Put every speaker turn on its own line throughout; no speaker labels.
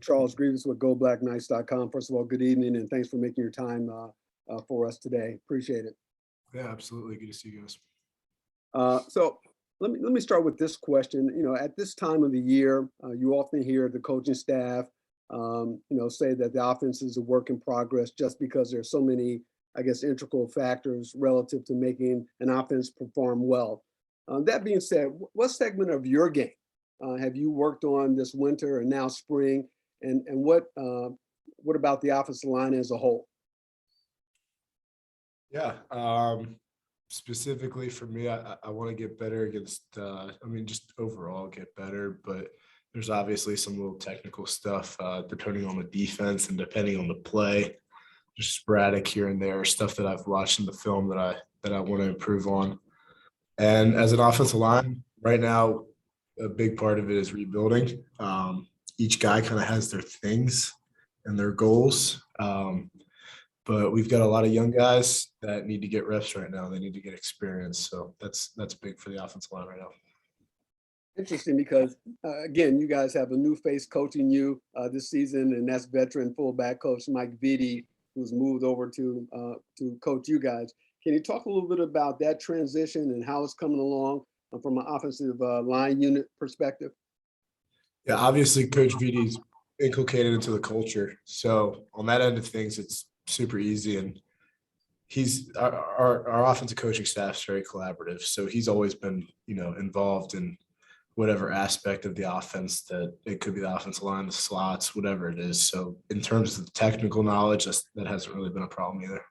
Charles Grievous with GoBlackKnights.com. First of all, good evening, and thanks for making your time for us today. Appreciate it.
Yeah, absolutely. Good to see you guys.
So let me start with this question. At this time of the year, you often hear the coaching staff, say that the offense is a work in progress just because there's so many, I guess, integral factors relative to making an offense perform well. That being said, what segment of your game have you worked on this winter and now spring, and what about the offensive line as a whole?
Yeah. Specifically for me, I want to get better against, just overall get better, but there's obviously some little technical stuff depending on the defense and depending on the play, just sporadic here and there, stuff that I've watched in the film that I want to improve on. And as an offensive line right now, a big part of it is rebuilding. Each guy kind of has their things and their goals. But we've got a lot of young guys that need to get reps right now. They need to get experience. So that's big for the offensive line right now.
Interesting, because again, you guys have a new face coaching you this season, and that's veteran fullback coach Mike Vida, who's moved over to coach you guys. Can you talk a little bit about that transition and how it's coming along from an offensive line unit perspective?
Yeah, obviously Coach Vidi's inculcated into the culture. So on that end of things, it's super easy, and he's our offensive coaching staff is very collaborative. So he's always been, involved in whatever aspect of the offense that it could be the offensive line, the slots, whatever it is. So in terms of the technical knowledge, that hasn't really been a problem either.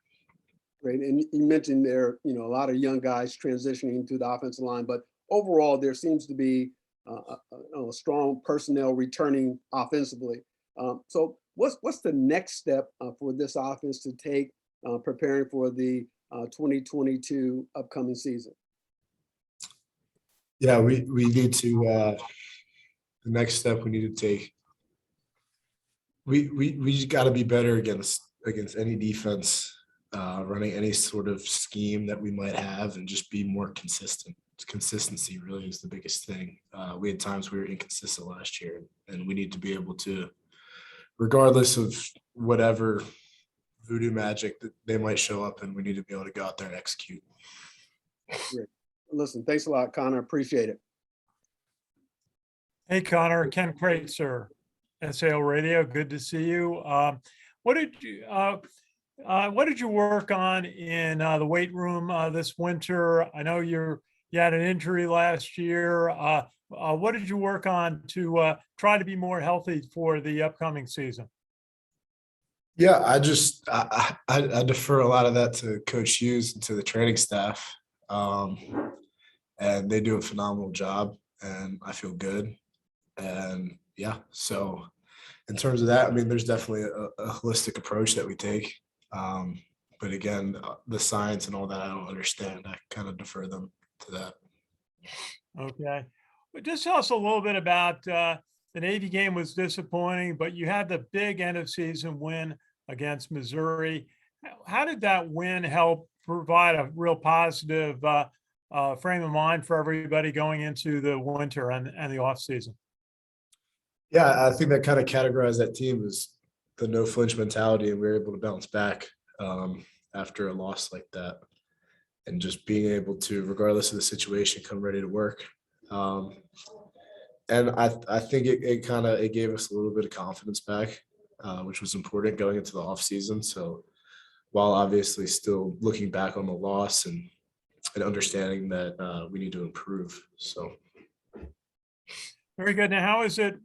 Great. And you mentioned there, a lot of young guys transitioning to the offensive line, but overall there seems to be a strong personnel returning offensively. So what's the next step for this offense to take preparing for the 2022 upcoming season?
Yeah, we need to the next step we need to take. We got to be better against any defense running any sort of scheme that we might have, and just be more consistent. Consistency really is the biggest thing. We had times we were inconsistent last year, and we need to be able to, regardless of whatever voodoo magic that they might show up, and we need to be able to go out there and execute.
Great. Listen, thanks a lot, Connor. Appreciate it.
Hey, Connor. Ken Kreitzer, SAL Radio. Good to see you. What did you work on in the weight room this winter? I know you had an injury last year. What did you work on to try to be more healthy for the upcoming season?
Yeah, I defer a lot of that to Coach Hughes and to the training staff, and they do a phenomenal job, and I feel good. And yeah, so in terms of that, there's definitely a holistic approach that we take. But again, the science and all that, I don't understand. I kind of defer them to that.
Okay. But just tell us a little bit about the Navy game was disappointing, but you had the big end of season win against Missouri. How did that win help provide a real positive frame of mind for everybody going into the winter and the off season?
Yeah, I think that kind of categorized that team as the no flinch mentality, and we were able to bounce back after a loss like that, and just being able to, regardless of the situation, come ready to work. And I think it gave us a little bit of confidence back, which was important going into the off season. So while obviously still looking back on the loss and understanding that we need to improve. So.
Very good. Now, how is it?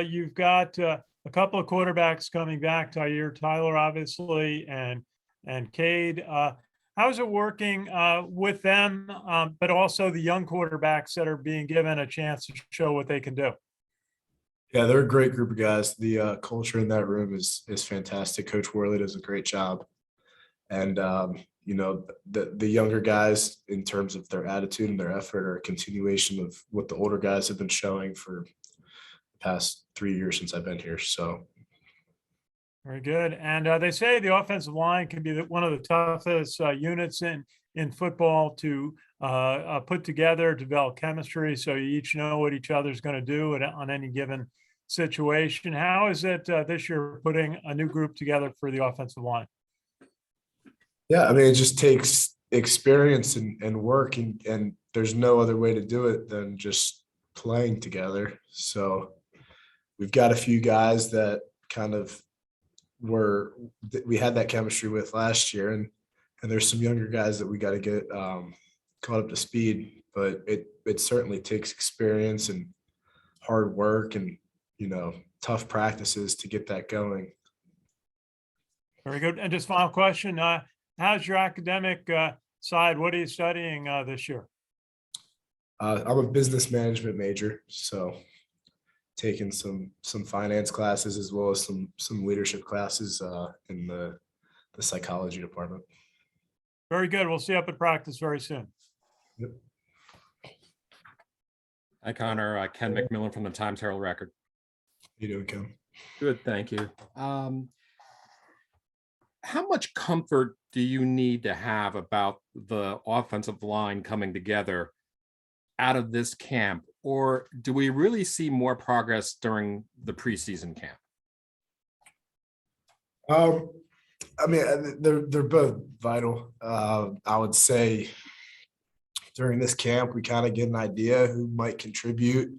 You've got a couple of quarterbacks coming back, Tyler, obviously, and Cade. How is it working with them, but also the young quarterbacks that are being given a chance to show what they can do?
Yeah, they're a great group of guys. The culture in that room is fantastic. Coach Worley does a great job. And, the younger guys, in terms of their attitude and their effort, are a continuation of what the older guys have been showing for the past 3 years since I've been here. So.
Very good. And they say the offensive line can be one of the toughest units in football to put together, develop chemistry, so you each know what each other's going to do on any given situation. How is it this year putting a new group together for the offensive line?
Yeah, I mean, it just takes experience and work, and there's no other way to do it than just playing together. So we've got a few guys that kind of we had that chemistry with last year, and there's some younger guys that we got to get caught up to speed. But it certainly takes experience and hard work and tough practices to get that going.
Very good. And just final question: how's your academic side? What are you studying this year?
I'm a business management major, so taking some finance classes as well as some leadership classes in the psychology department.
Very good. We'll see you up at practice very soon.
Yep.
Hi, Connor. Ken McMillan from the Times Herald Record.
How you doing, Ken?
Good, thank you. How much comfort do you need to have about the offensive line coming together out of this camp, or do we really see more progress during the preseason camp?
I mean, they're both vital. I would say during this camp, we kind of get an idea who might contribute.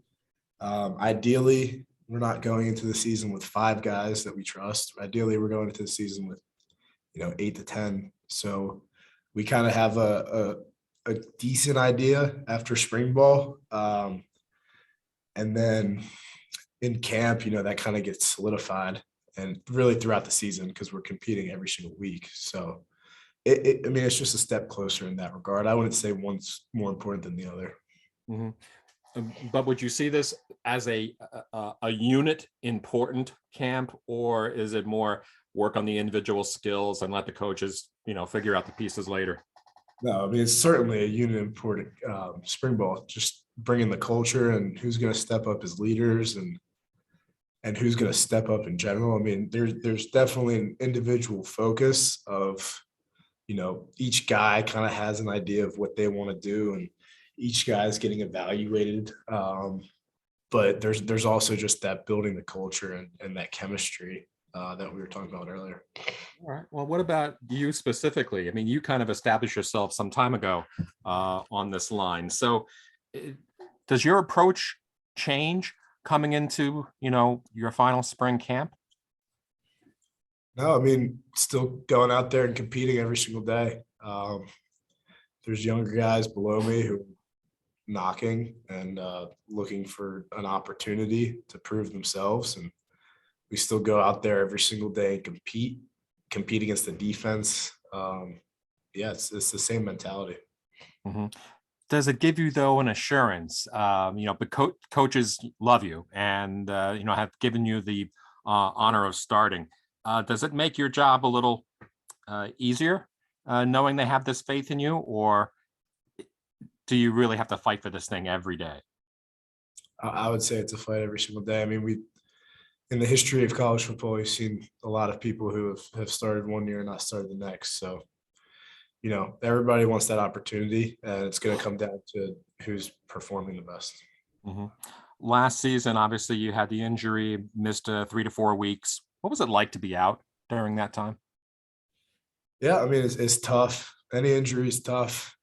Ideally, we're not going into the season with 5 guys that we trust. Ideally, we're going into the season with 8 to 10. So we kind of have a decent idea after spring ball. And then in camp, that kind of gets solidified, and really throughout the season, because we're competing every single week. So I mean, it's just a step closer in that regard. I wouldn't say one's more important than the other.
Mm-hmm. But would you see this as a unit important camp, or is it more work on the individual skills and let the coaches, figure out the pieces later?
No, I mean, it's certainly a unit important spring ball, just bringing the culture and who's going to step up as leaders and who's going to step up in general. I mean, there's definitely an individual focus of, each guy kind of has an idea of what they want to do, and each guy is getting evaluated. But there's also just that building the culture and that chemistry that we were talking about earlier.
All right. Well, what about you specifically? I mean, you kind of established yourself some time ago on this line. So does your approach change coming into, your final spring camp?
No, I mean, still going out there and competing every single day. There's younger guys below me who are knocking and looking for an opportunity to prove themselves. And we still go out there every single day and compete against the defense. It's the same mentality.
Mm-hmm. Does it give you, though, an assurance? But coaches love you and, have given you the honor of starting. Does it make your job a little easier knowing they have this faith in you, or do you really have to fight for this thing every day?
I would say it's a fight every single day. I mean, in the history of college football, we've seen a lot of people who have started one year and not started the next. So, everybody wants that opportunity, and it's going to come down to who's performing the best.
Mm-hmm. Last season, obviously, you had the injury, missed 3 to 4 weeks. What was it like to be out during that time?
Yeah, I mean, it's tough. Any injury is tough.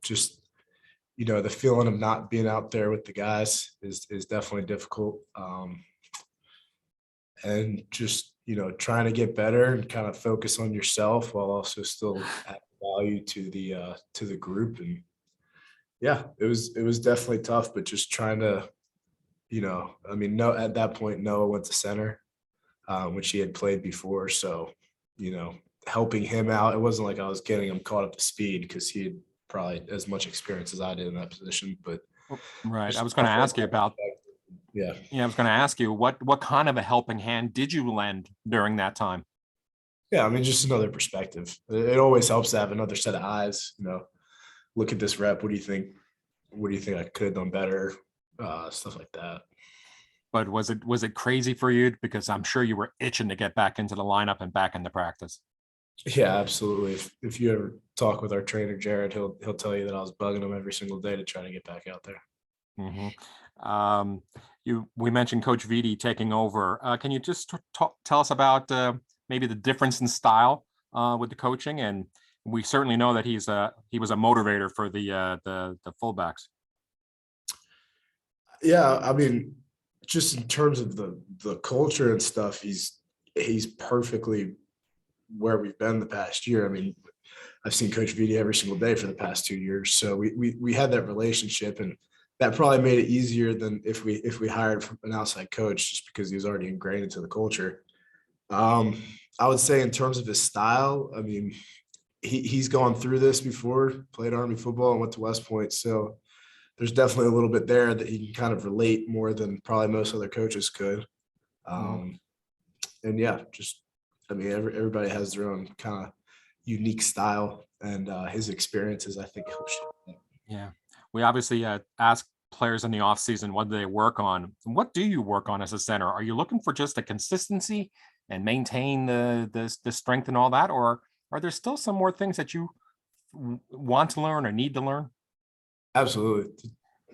Just, the feeling of not being out there with the guys is definitely difficult. And just, trying to get better and kind of focus on yourself while also still adding value to the group. And yeah, it was definitely tough, but just trying to, at that point, Noah went to center, which he had played before. So, helping him out, it wasn't like I was getting him caught up to speed because he had probably as much experience as I did in that position. But
right, I was going to ask you about.
Yeah,
I was going to ask you what kind of a helping hand did you lend during that time?
Yeah, I mean, just another perspective. It always helps to have another set of eyes. Look at this rep. What do you think? What do you think I could have done better? Stuff like that.
But was it crazy for you? Because I'm sure you were itching to get back into the lineup and back into practice.
Yeah, absolutely. If you ever talk with our trainer Jared, he'll tell you that I was bugging him every single day to try to get back out there.
Mm-hmm. we mentioned Coach Vida taking over. Can you just tell us about maybe the difference in style with the coaching? And we certainly know that he was a motivator for the fullbacks.
Yeah, I mean, just in terms of the culture and stuff, he's perfectly where we've been the past year. I mean, I've seen Coach Vida every single day for the past 2 years, so we had that relationship, and that probably made it easier than if we hired an outside coach, just because he was already ingrained into the culture. I would say in terms of his style, I mean, he's gone through this before, played Army football and went to West Point, so there's definitely a little bit there that he can kind of relate more than probably most other coaches could. And yeah, just, I mean, everybody has their own kind of unique style, and his experiences, I think, help shape that.
Yeah, we obviously ask players in the offseason what do they work on. What do you work on as a center? Are you looking for just a consistency and maintain the strength and all that, or are there still some more things that you want to learn or need to learn?
Absolutely,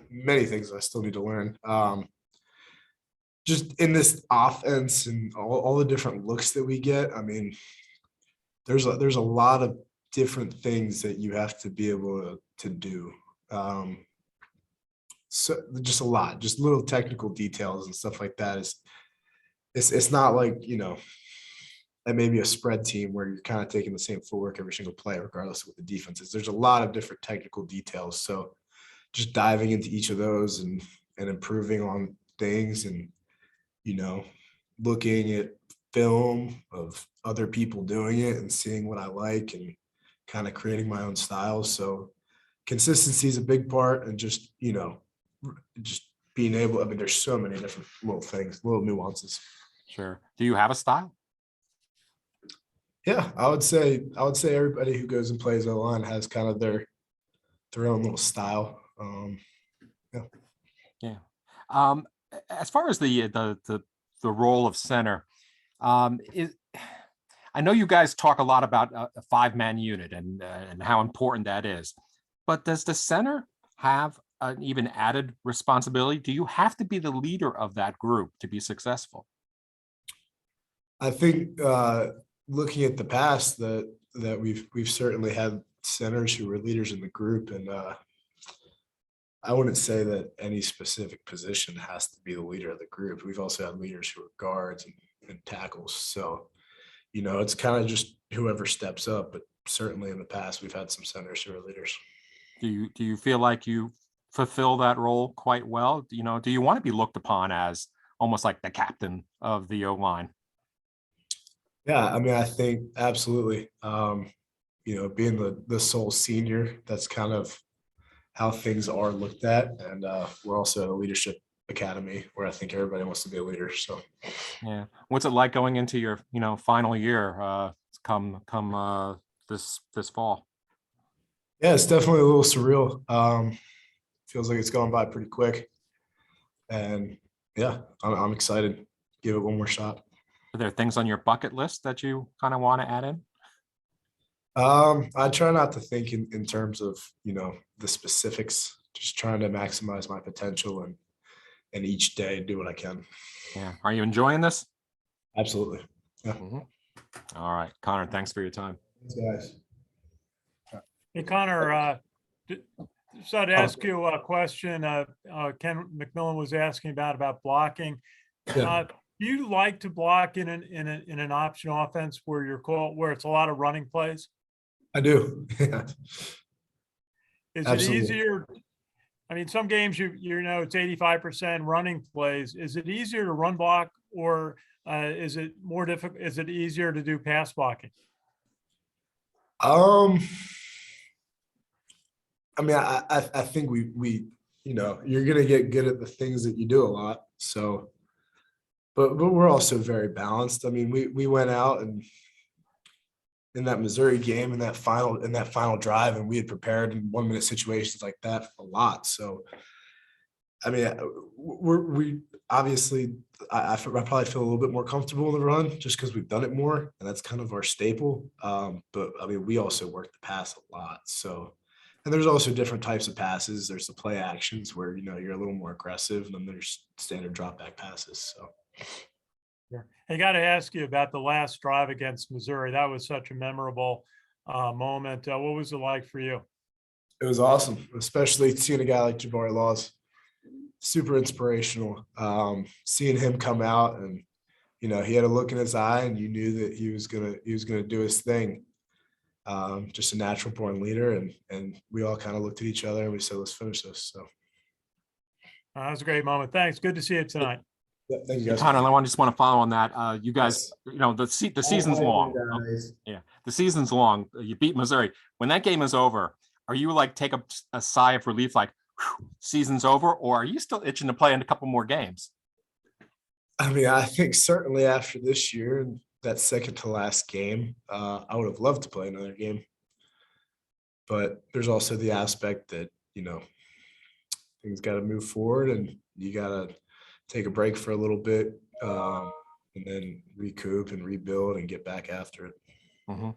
many things I still need to learn. Just in this offense and all the different looks that we get, I mean, there's a lot of different things that you have to be able to do. So just a lot, just little technical details and stuff like that. It's not like, you know, and maybe a spread team where you're kind of taking the same footwork every single play, regardless of what the defense is. There's a lot of different technical details. So just diving into each of those and improving on things, and, you know, looking at film of other people doing it and seeing what I like and kind of creating my own style. So consistency is a big part, and just, you know, just being able, I mean, there's so many different little things, little nuances.
Sure. Do you have a style?
Yeah, I would say everybody who goes and plays O-line has kind of their own little style.
Yeah. As far as the role of center, I know you guys talk a lot about a 5-man unit and how important that is, but does the center have an even added responsibility? Do you have to be the leader of that group to be successful?
I think looking at the past, that we've certainly had centers who were leaders in the group, and I wouldn't say that any specific position has to be the leader of the group. We've also had leaders who are guards and tackles. So, you know, it's kind of just whoever steps up, but certainly in the past, we've had some centers who are leaders.
Do you feel like you fulfill that role quite well? You know, do you want to be looked upon as almost like the captain of the O-line?
Yeah, I mean, I think absolutely. You know, being the sole senior, that's kind of how things are looked at. And we're also at a leadership academy where I think everybody wants to be a leader. So
yeah, what's it like going into your, you know, final year come this fall?
yeah, it's definitely a little surreal. Feels like it's going by pretty quick. And yeah, I'm excited. Give it one more shot.
Are there things on your bucket list that you kind of want to add in?
I try not to think in terms of, you know, the specifics, just trying to maximize my potential and each day do what I can.
Yeah. Are you enjoying this?
Absolutely. Yeah.
All right, Connor, thanks for your time.
Thanks, guys.
Hey, Connor, so to ask you a question, Ken McMillan was asking about blocking.
Yeah.
Do you like to block in an option offense where where it's a lot of running plays?
I do. Yeah.
Is
Absolutely.
it easier? I mean, some games you know it's 85% running plays. Is it easier to run block, or is it more difficult? Is it easier to do pass blocking?
I mean, I think we you know, you're gonna get good at the things that you do a lot. So, but we're also very balanced. I mean, we went out and in that Missouri game in that final drive, and we had prepared in 1-minute situations like that a lot. So, I mean, we obviously I probably feel a little bit more comfortable in the run just because we've done it more, and that's kind of our staple. But I mean, we also work the pass a lot. So And there's also different types of passes. There's the play actions where, you're a little more aggressive, and then there's standard drop back passes. So.
Sure. I got to ask you about the last drive against Missouri. That was such a memorable moment. What was it like for you?
It was awesome, especially seeing a guy like Jabari Laws. Super inspirational. Seeing him come out, and he had a look in his eye, and you knew that he was gonna do his thing. Just a natural born leader, and we all kind of looked at each other and we said, let's finish this. So
That was a great moment. Thanks. Good to see you tonight.
yeah, thank you guys.
Connor, I just want to follow on that. You guys, the season's long. Yeah, the season's long. You beat Missouri. When that game is over, are you like take a sigh of relief, like whew, season's over, or are you still itching to play in a couple more games?
I mean, I think certainly after this year and that second to last game, I would have loved to play another game. But there's also the aspect that, things got to move forward, and you got to take a break for a little bit, and then recoup and rebuild and get back after it.
Mm-hmm.